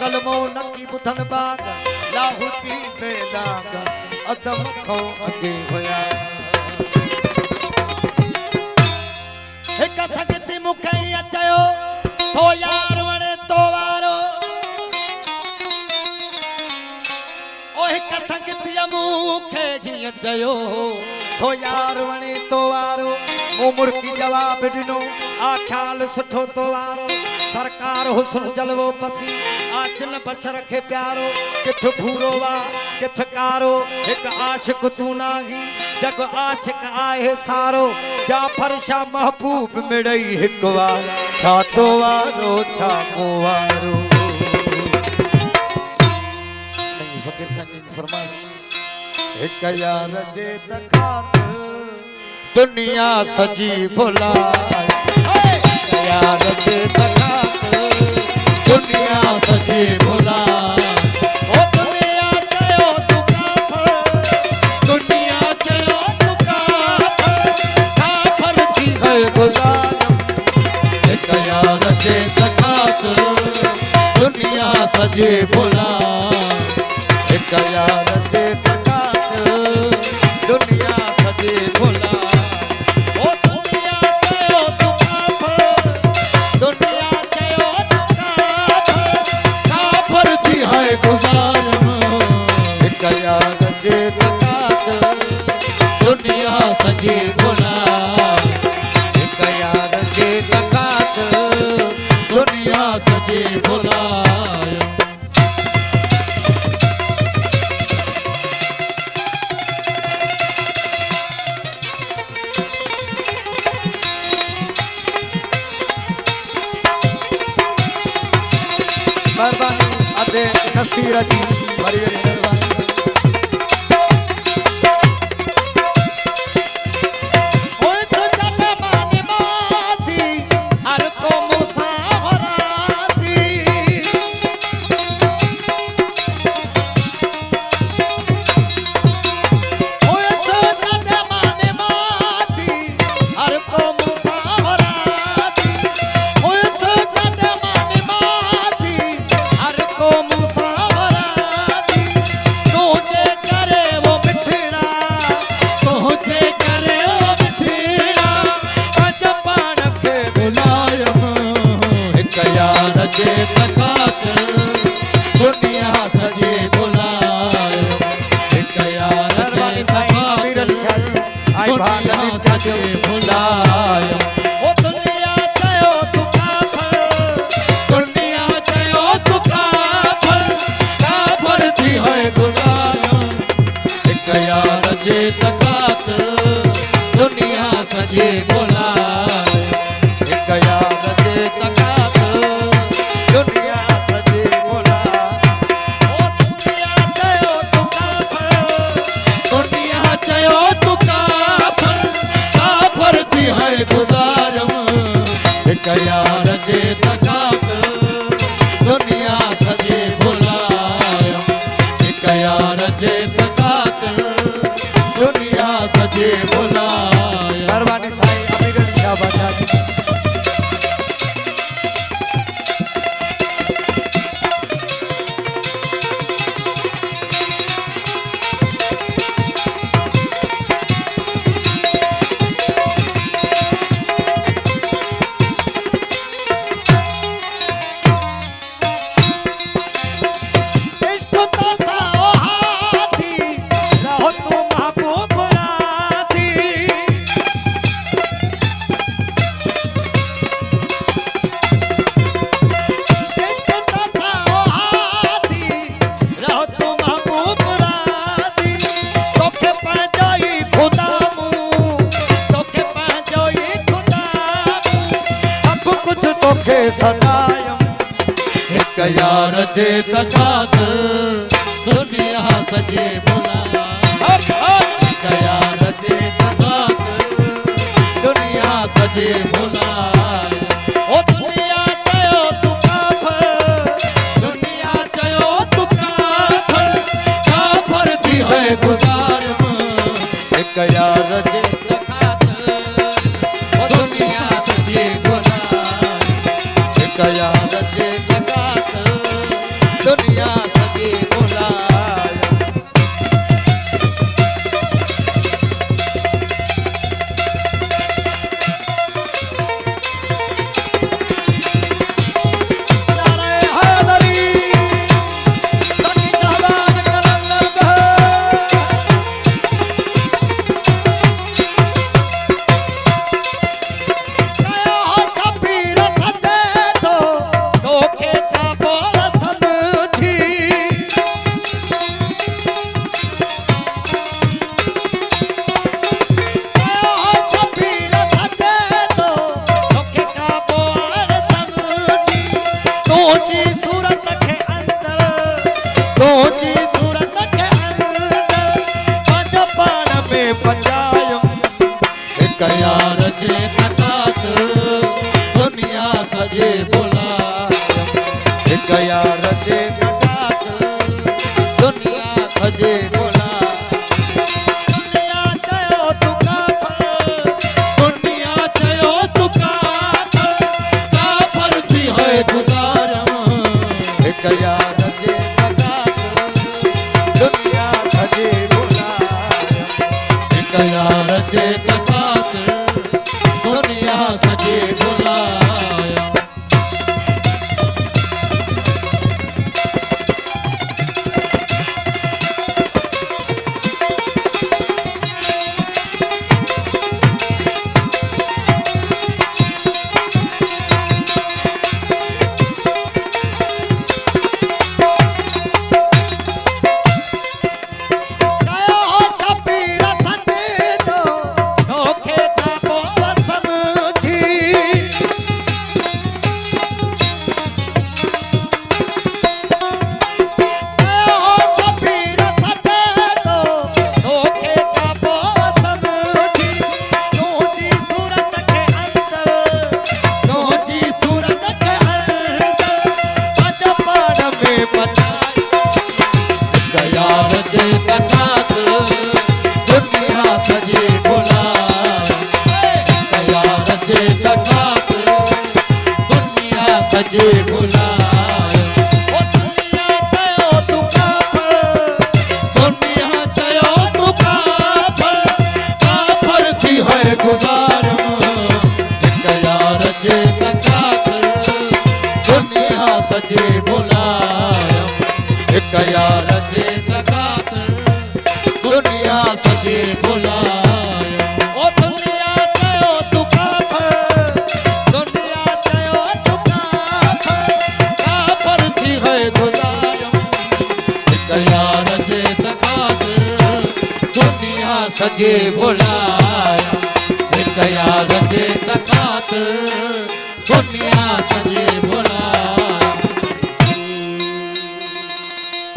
कलमो नकी बुधन बाग लाहुती बेदाग अदम खो अगे होया एक सकती मुखे अचयो तो यार वणे तो वारो ओ एक सकती मुखे जी अचयो तो यार वणे तो वारो मु मुर्की जवाब दिनो आ ख्याल सुठो तो वारो सरकार हुस्न जलवो पसी आचन बशर के प्यारो किथ भूरो वा किथ कारो एक आशिक तू नाही जग आशिक आए सारो जाफर शाह महबूब मिड़ई एक वार छातो वारो छामो वारो संगी फकीर संगी फरमाइश एक यार जे तखात दुनिया सजी भुला यार जे तखात दुनिया सजी भुला ओ दुनिया चयो तू काफर दुनिया चयो तू काफर जी है गुजारम एक यार जे तखात दुनिया सजी भुला एक यार जे तखात दुनिया सजी भुला दुनिया सजी भुला एक यार जे तकात दुनिया सजी भुला मेहरबानी अदे नसीर जी बड़ी मेहरबानी जे तकात दुनिया सजी भुला एक यार जे तकात दुनिया सजी भुला ओ दुनिया चयो तू काफर दुनिया चयो तू काफर थी है गुजारम एक यार जे तकात दुनिया सजी भुला एक यार जे तकात दुनिया सजी भुला ओ दुनिया चयो तू काफर दुनिया चयो तू काफर थी है गुजारम एक यार जे तकात दुनिया सजी भुला एक यार जे तकात दुनिया सजी भुला मेहरबानी साईं अमीर अली शाह बादशाह सदायम एक यार जे तकात दुनिया सजी भुला एक यार जे तकात दुनिया सजी भुला ओ दुनिया चयो तुझी सूरत के अंदर तुझी सूरत के अंदर पंज पाण में बचायो हिक यार जे तकात दुनिया सजे बुलायो हिक यार जे तकात दुनिया सजे बुलायो दुनिया चयो तू काफर दुनिया चयो तू काफर थी है गुजारम हिक यार जे तकात दुनिया सजे बुलायो हिक यार जे तकात दुनिया सजे बुलायो सजे बुलायो ओ दुनिया चयो तू काफर दुनिया चयो तू काफर थी है गुजारम हिक यार जे तकात दुनिया सजे बुलायो हिक यार जे तकात दुनिया सजे बुलायो ओ दुनिया चयो तू काफर दुनिया चयो तू काफर थी है गुजारम हिक यार जे तकात दुनिया सजे बुलायो हिक यार जे तकात